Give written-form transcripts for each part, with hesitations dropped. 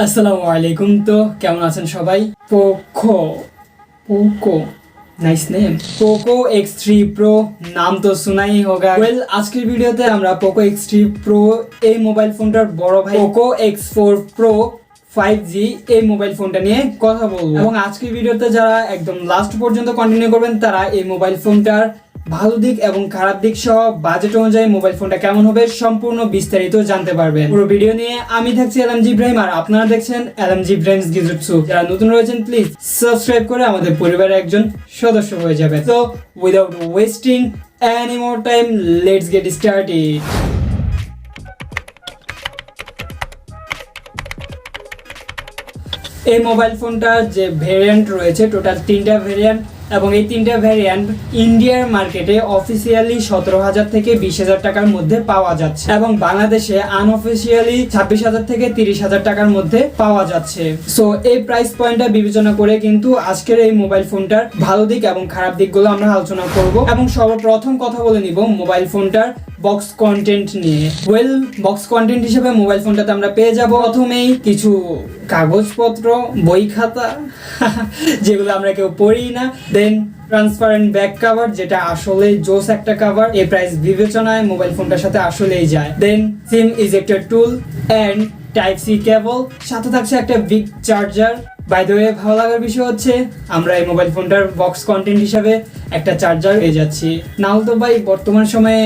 আসসালামু আলাইকুম। তো কেমন আছেন সবাই? Poco nice name. Poco X3 Pro नाम तो सुना ही होगा। वेल আজকের ভিডিওতে আমরা Poco X3 Pro এই মোবাইল ফোনটার বড় ভাই Poco X4 Pro 5G এই মোবাইল ফোনটা নিয়ে কথা বলবো এবং আজকের ভিডিওতে যারা একদম লাস্ট পর্যন্ত কন্টিনিউ করবেন তারা এই মোবাইল ফোনটার ভালো দিক এবং খারাপ দিক সহ বাজেট অনুযায়ী মোবাইল ফোনটা কেমন হবে সম্পূর্ণ বিস্তারিত জানতে পারবেন। পুরো ভিডিও নিয়ে আমি থাকছি L.M.J Ibrahim আর আপনারা দেখছেন L.M.J Ibrahim's Gijutsu। যারা নতুন রয়েছেন প্লিজ সাবস্ক্রাইব করে আমাদের পরিবারের একজন সদস্য হয়ে যাবেন। So without wasting any more time, let's get started. এই মোবাইল ফোনটার যে ভেরিয়েন্ট রয়েছে টোটাল 3টা ভেরিয়েন্ট এবং এই 3টা ভেরিয়েন্ট ইন্ডিয়ার মার্কেটে অফিসিয়ালি 17,000 থেকে 20,000 টাকার মধ্যে পাওয়া যাচ্ছে এবং বাংলাদেশে আনঅফিসিয়ালি 26,000 থেকে 30,000 টাকার মধ্যে পাওয়া যাচ্ছে। সো এই প্রাইস পয়েন্টটা বিবেচনা করে কিন্তু আজকের এই মোবাইল ফোনটার ভালো দিক এবং খারাপ দিকগুলো আমরা আলোচনা করব এবং সর্বপ্রথম কথা বলে নিব মোবাইল ফোনটার বক্স কন্টেন্ট নিয়ে। ওয়েল বক্স কন্টেন্ট হিসেবে মোবাইল ফোনটাতে আমরা পেয়ে যাব প্রথমেই কিছু কাগজপত্র, বই খাতা যেগুলো আমরা কেউ পড়ি না, দেন ট্রান্সপারেন্ট ব্যাক কভার যেটা আসলে জোস একটা কভার, এই প্রাইস বিবেচনায় মোবাইল ফোনটার সাথে আসলেই যায়, then sim ejector tool and type C cable, সাথে থাকছে একটা big charger. By the way ভালো লাগার বিষয় হচ্ছে আমরা এই মোবাইল ফোনটার বক্স কন্টেন্ট হিসাবে একটা চার্জার পেয়ে যাচ্ছি। নাও তো ভাই বর্তমান সময়ে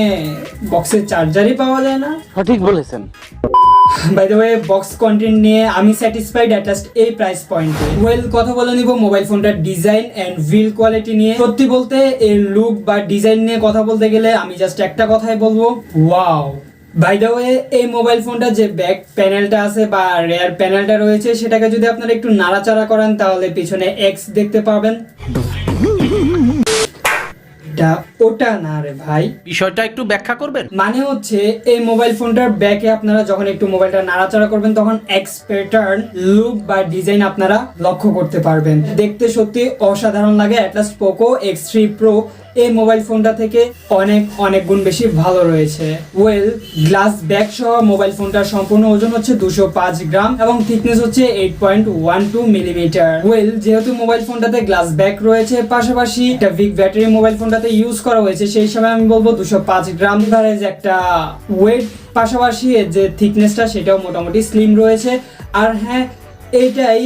বক্সের চার্জারই পাওয়া যায় না। সঠিক বলেছেন। By the way box content নিয়ে আমি স্যাটিসফাইড অ্যাট লাস্ট এই প্রাইস পয়েন্টে। ওয়েল কথা বলে নিব মোবাইল ফোনটার ডিজাইন এন্ড বিল্ড কোয়ালিটি নিয়ে। সত্যি বলতে এর লুক বা ডিজাইন নিয়ে কথা বলতে গেলে আমি জাস্ট একটা কথাই বলবো, ওয়াও। বাই দ্য ওয়ে এই মোবাইল ফোনটা যে ব্যাক প্যানেলটা আছে বা রেয়ার প্যানেলটা রয়েছে সেটাকে যদি আপনারা একটু নাড়াচাড়া করেন তাহলে পিছনে এক্স দেখতে পাবেন। ওটা না রে ভাই, বিষয়টা একটু ব্যাখ্যা করবেন। মানে হচ্ছে এই মোবাইল ফোনটার ব্যাকে আপনারা যখন একটু মোবাইলটা নাড়াচাড়া করবেন তখন এক্স প্যাটার্ন লুক বা ডিজাইন আপনারা লক্ষ্য করতে পারবেন। দেখতে সত্যি অসাধারণ লাগে। At last Poco X3 Pro এই মোবাইল ফোনটা থেকে অনেক গুণ বেশি ভালো রয়েছে। ওয়েল গ্লাস ব্যাক সহ মোবাইল ফোনটার সম্পূর্ণ ওজন হচ্ছে 205 গ্রাম এবং থিকনেস হচ্ছে 8.12 মিলিমিটার। ওয়েল যেহেতু মোবাইল ফোনটাতে গ্লাস ব্যাক রয়েছে পাশাপাশি একটা বিগ ব্যাটারি মোবাইল ফোনটাতে ইউজ করা হয়েছে সেই হিসাবে আমি বলবো 205 গ্রাম এভারেজ একটা ওয়েট, পাশাপাশি এর যে থিকনেসটা সেটাও মোটামুটি স্লিম রয়েছে। আর হ্যাঁ, এইটাই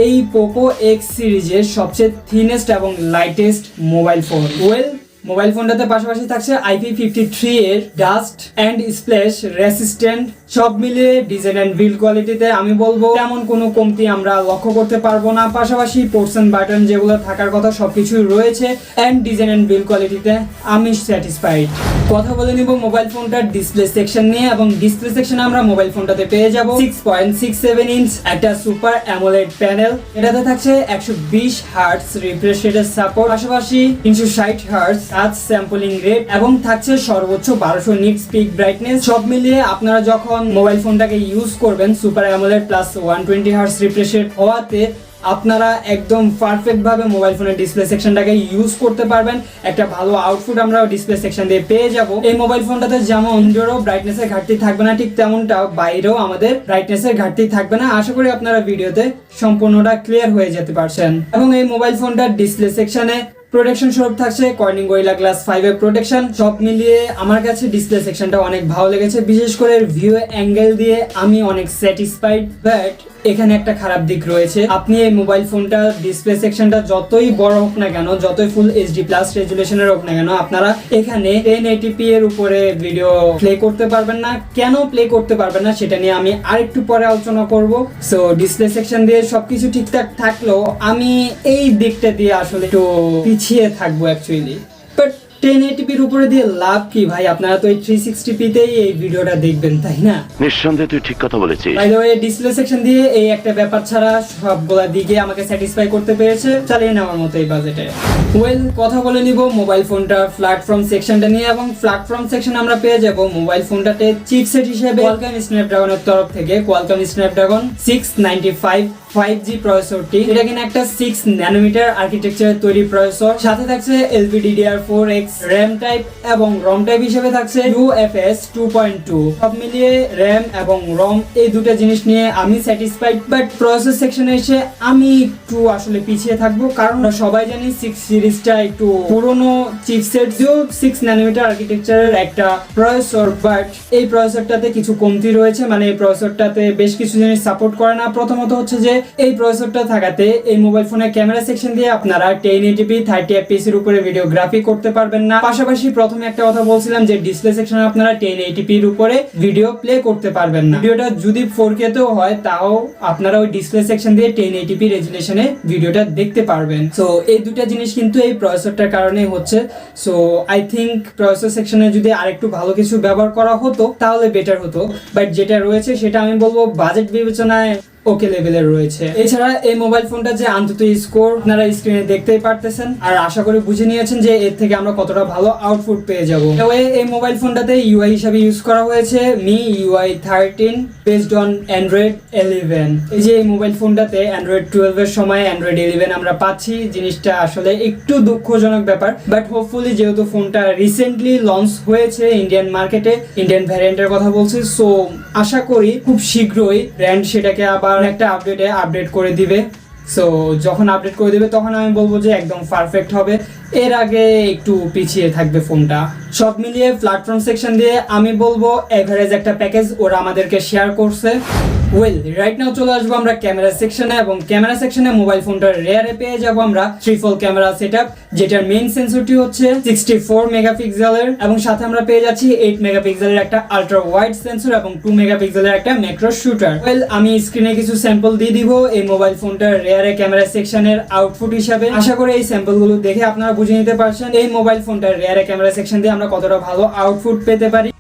এই Poco X সিরিজের সবচেয়ে থিনেস্ট এবং lightest mobile phone. Well mobile ফোনটাতে পাশাপাশি থাকছে IP53 এর ডাস্ট এন্ড স্প্ল্যাশ রেসিস্ট্যান্ট। সব মিলিয়ে ডিজাইন এন্ড বিল্ড কোয়ালিটিতে আমি বলবো তেমন কোনো কমতি আমরা লক্ষ্য করতে পারবো না। পাশাপাশি পোর্শন বাটন যেগুলো থাকার কথা সবকিছুই রয়েছে এন্ড ডিজাইন এন্ড বিল্ড কোয়ালিটিতে আমি স্যাটিসফাইড। কথা বলে নিব মোবাইল ফোনটার ডিসপ্লে সেকশন নিয়ে এবং ডিসপ্লে সেকশনে আমরা মোবাইল ফোনটাতে পেয়ে যাব 6.67 ইঞ্চ একটা সুপার অ্যামোলেড প্যানেল। এটাতে থাকছে 120 হার্টজ রিফ্রেশ রেটের সাপোর্ট, পাশাপাশি 360 হার্টজ টাচ স্যাম্পলিং রেট এবং থাকছে সর্বোচ্চ 1200 নিটস পিক ব্রাইটনেস। সব মিলিয়ে আপনারা যখন মোবাইল ফোনটাকে ইউজ করবেন super AMOLED plus 120 hertz refresh rate হওয়াতে আপনারা একদম পারফেক্ট ভাবে মোবাইল ফোনের ডিসপ্লে সেকশনটাকে ইউজ করতে পারবেন। একটা ভালো আউটপুট আমরা ডিসপ্লে সেকশন দিয়ে পেয়ে যাব। এই মোবাইল ফোনটাতে যেমন ইনডোরও ব্রাইটনেসের ঘাটতি থাকবে না, ঠিক তেমনটা বাইরেও আমাদের ব্রাইটনেসের ঘাটতি থাকবে না। আশা করি আপনারা ভিডিওতে সম্পূর্ণটা ক্লিয়ার হয়ে যেতে পারছেন। এবং এই মোবাইল ফোনটার ডিসপ্লে সেকশনে প্রোটেকশন স্বরূপ থাকছে কর্নিং গরিলা গ্লাস 5 এর প্রোটেকশন। সব মিলিয়ে আমার কাছে ডিসপ্লে সেকশনটা অনেক ভালো লেগেছে, বিশেষ করে ভিউ অ্যাঙ্গেল দিয়ে আমি অনেক স্যাটিসফাইড। বাট এখানে একটা খারাপ দিক রয়েছে, আপনি এই মোবাইল ফোনটা ডিসপ্লে সেকশনটা যতই বড় হোক না কেন, যতই ফুল HD+ রেজুলেশনের হোক না কেন, আপনারা এখানে 1080p এর উপরে ভিডিও প্লে করতে পারবেন না। কেন প্লে করতে পারবেন না সেটা নিয়ে আমি আরেকটু পরে আলোচনা করব। সো ডিসপ্লে সেকশন দিয়ে সবকিছু ঠিকঠাক থাকলেও আমি এই দিকটা দিয়ে আসলে একটু পিছিয়ে থাকবো অ্যাকচুয়ালি। বাট 1080p এর উপরে দিয়ে লাভ কি ভাই? আপনারা তো এই 360p তেই এই ভিডিওটা দেখবেন, তাই না? নিঃসন্দেহে তুই ঠিক কথা বলেছিস। By the way display section দিয়ে এই একটা ব্যাপার ছাড়া সবগুলা দিকে আমাকে স্যাটিসফাই করতে পেরেছে, চালিয়ে নেওয়ার মতো এই বাজেটে। ওয়েল কথা বলে নিব মোবাইল ফোনটা প্ল্যাটফর্ম সেকশনটা নিয়ে এবং প্ল্যাটফর্ম সেকশন আমরা পেয়ে যাব মোবাইল ফোনটাতে চিপসেট হিসেবে কোয়ালকম স্ন্যাপড্রাগনের তরফ থেকে কোয়ালকম স্ন্যাপড্রাগন 695 5G প্রসেসরটি। এটা কিনা একটা 6 ন্যানোমিটার আর্কিটেকচারের তৈরি প্রসেসর, সাথে থাকছে LPDDR4X র্যাম টাইপ এবং রম টাইপ হিসেবে থাকছে UFS 2.2। সব মিলিয়ে র্যাম এবং রম এই দুটো জিনিস নিয়ে আমি স্যাটিসফাইড, বাট প্রসেসর সেকশনে এসে আমি একটু আসলে পিছিয়ে থাকবো, কারণ আমরা সবাই জানি 6 সিরিজটা একটু পুরনো চিপসেট, যদিও 6 ন্যানোমিটার আর্কিটেকচারের একটা প্রসেসর, বাট এই প্রসেসরটাতে কিছু কমতি রয়েছে। মানে এই প্রসেসরটাতে বেশ কিছু জিনিস সাপোর্ট করে না। প্রথমত হচ্ছে যে এই প্রসেসরটা থাকাতে এই মোবাইল ফোনের ক্যামেরা সেকশন দিয়ে আপনারা 1080p 30fps এর উপরে ভিডিওগ্রাফি করতে পারবেন না। পাশাপাশি প্রথমে একটা কথা বলছিলাম যে ডিসপ্লে সেকশনে আপনারা 1080p এর উপরে ভিডিও প্লে করতে পারবেন না। ভিডিওটা যদি 4K তেও হয় তাও আপনারা ওই ডিসপ্লে সেকশন দিয়ে 1080p রেজুলেশনে ভিডিওটা দেখতে পারবেন। সো এই দুটো জিনিস কিন্তু এই প্রসেসরটার কারণেই হচ্ছে। সো আই থিংক প্রসেসর সেকশনে যদি আরেকটু ভালো কিছু ব্যবহার করা হতো তাহলে বেটার হতো, বাট যেটা রয়েছে সেটা আমি বলবো বাজেট বিবেচনায় ওকে লেভেলের রয়েছে। এছাড়া এই মোবাইল ফোনটা যে আন্তত স্কোর আপনারা স্ক্রিনে দেখতেই পারতেছেন, আর আশা করি বুঝে নিয়েছেন যে এর থেকে আমরা কতটা ভালো আউটপুট পেয়ে যাব। এই মোবাইল ফোনটাতে ইউআই হিসাবে ইউজ করা হয়েছে MIUI 13 বেসড অন অ্যান্ড্রয়েড 11। এই যে এই মোবাইল ফোনটাতে অ্যান্ড্রয়েড 12 এর সময় অ্যান্ড্রয়েড 11 আমরা পাচ্ছি, জিনিসটা আসলে একটু দুঃখজনক ব্যাপার, বাট হোপফুলি যেহেতু ফোনটা রিসেন্টলি লঞ্চ হয়েছে ইন্ডিয়ান মার্কেটে, ইন্ডিয়ান ভ্যারিয়েন্টের কথা বলছি, সো আশা করি খুব শীঘ্রই ব্র্যান্ড সেটাকে আবার একটা আপডেট করে দিবে। সো যখন আপডেট করে দিবে তখন আমি বলবো যে একদম পারফেক্ট হবে, এর আগে একটু পিছিয়ে থাকবে ফোনটা। সব মিলিয়ে প্ল্যাটফর্ম সেকশন দিয়ে আমি বলবো এভারেজ একটা প্যাকেজ ওরা আমাদেরকে শেয়ার করছে। ওয়েল, রাইট নাও চলে আসবো আমরা ক্যামেরা সেকশনে, এবং ক্যামেরা সেকশনে মোবাইল ফোনটার রেয়ারে পেয়ে যাব আমরা ট্রিপল ক্যামেরা সেটআপ, যেটার মেইন সেন্সরটি হচ্ছে 64 মেগাপিক্সেলের, এবং সাথে আমরা পেয়ে যাচ্ছি 8 মেগাপিক্সেলের একটা আলট্রা ওয়াইড সেন্সর এবং 2 মেগাপিক্সেলের একটা ম্যাক্রো শুটার। ওয়েল, আমি স্ক্রিনে কিছু স্যাম্পল দিয়ে দিব এই মোবাইল ফোনটার রেয়ারে ক্যামেরা সেকশনের আউটপুট হিসাবে। আশা করি এই স্যাম্পলগুলো দেখে আপনারা বুঝে নিতে পারছেন এই মোবাইল ফোনটার রেয়ারে ক্যামেরা সেকশন দিয়ে আমরা কতটা ভালো আউটপুট পেতে পারি।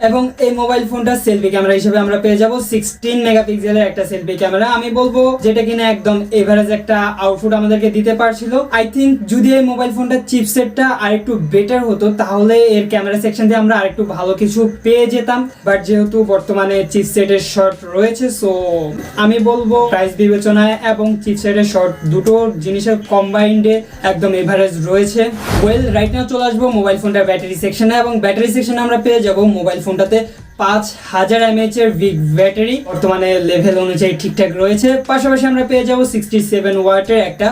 এবং এই মোবাইল ফোনটা সেলফি ক্যামেরা হিসেবে আমরা পেয়ে যাব 16 মেগাপিক্সেলের একটা সেলফি ক্যামেরা, আমি বলবো যেটা কিনা একদম এভারেজ একটা আউটপুট আমাদেরকে দিতে পারছিল। আই থিংক যদি এই মোবাইল ফোনটার চিপসেটটা আরেকটু বেটার হতো তাহলে এর ক্যামেরা সেকশন দিয়ে আমরা আরেকটু ভালো কিছু পেয়ে যেতাম, বাট যেহেতু বর্তমানে চিপসেটের শর্ট রয়েছে, সো আমি বলবো প্রাইস বিবেচনায় এবং চিপসেটের শর্ট দুটো জিনিসের কম্বাইন্ডে একদম এভারেজ রয়েছে। ওয়েল, রাইট নাও চলে আসবো মোবাইল ফোনটার ব্যাটারি সেকশনে, এবং ব্যাটারি সেকশনে আমরা পেয়ে যাব মোবাইল ফোনটাতে 5000 mAh এর বিগ ব্যাটারি, বর্তমানে লেভেল অনুযায়ী ঠিকঠাক রয়েছে। পাশাপাশি আমরা পেয়ে যাব 67 ওয়াটের একটা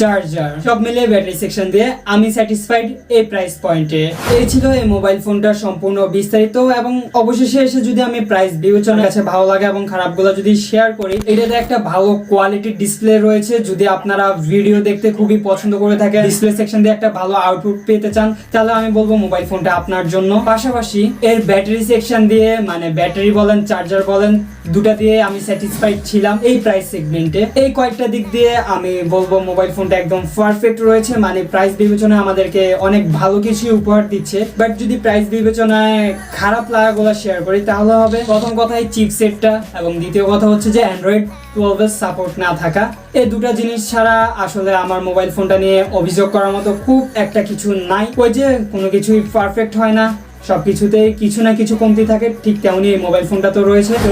চার্জার। সব মিলিয়ে ব্যাটারি সেকশন দিয়ে আমি স্যাটিসফাইড এই প্রাইস পয়েন্টে। এই ছিল এই মোবাইল ফোনটার সম্পূর্ণ বিস্তারিত, এবং অবশেষে এসে যদি আমি প্রাইস বিবেচনার কাছে ভালো লাগে এবং খারাপগুলো যদি শেয়ার করি, এটাতে একটা ভালো কোয়ালিটির ডিসপ্লে রয়েছে। যদি আপনারা ভিডিও দেখতে খুবই পছন্দ করে থাকেন, ডিসপ্লে সেকশন দিয়ে একটা ভালো আউটপুট পেতে চান, তাহলে আমি বলবো মোবাইল ফোনটা আপনার জন্য। পাশাপাশি এর ব্যাটারি সেকশন দিয়ে, মানে ব্যাটারি বলেন চার্জার বলেন, দুটা দিয়ে আমি স্যাটিসফাইড ছিলাম এই প্রাইস সেগমেন্টে। এই কয়েকটা দিক দিয়ে আমি বলবো মোবাইল ফোনটা একদম পারফেক্ট রয়েছে, মানে প্রাইস বিবেচনায় আমাদেরকে অনেক ভালো কিছু উপহার দিচ্ছে। বাট যদি প্রাইস বিবেচনায় খারাপ লাগাগুলো শেয়ার করি তাহলে হবে প্রথম কথাই চিপসেটটা, এবং দ্বিতীয় কথা হচ্ছে যে অ্যান্ড্রয়েড 12 এর সাপোর্ট না থাকা। এই দুটা জিনিস ছাড়া আসলে আমার মোবাইল ফোনটা নিয়ে অভিযোগ করার মতো খুব একটা কিছু নাই। ওই যে কোনো কিছুই পারফেক্ট হয় না, সবকিছুতেই কিছু না কিছু কমতি থাকে, ঠিক তেমনি এই মোবাইল ফোনটা তো রয়েছে। তো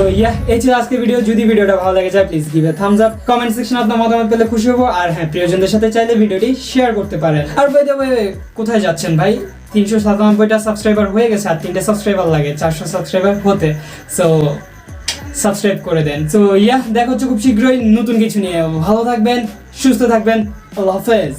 এই ছিল আজকে ভিডিও। যদি ভিডিওটা ভালো লাগে যায় please give a Thums up, comment সেকশনে আপনার মতামত পেলে খুশি হবো, আর হ্যাঁ, প্রিয়জনদের সাথে চাইলে ভিডিওটি শেয়ার করতে পারেন। আর বাই দ্য ওয়ে, কোথায় যাচ্ছেন ভাই? 397টা সাবস্ক্রাইবার হয়ে গেছে, আর 3টে সাবস্ক্রাইবার লাগে 400 সাবস্ক্রাইবার হতে, সো সাবস্ক্রাইব করে দেন। সো দেখা হচ্ছে খুব শীঘ্রই নতুন কিছু নিয়ে। ভালো থাকবেন, সুস্থ থাকবেন, আল্লাহ হাফেজ।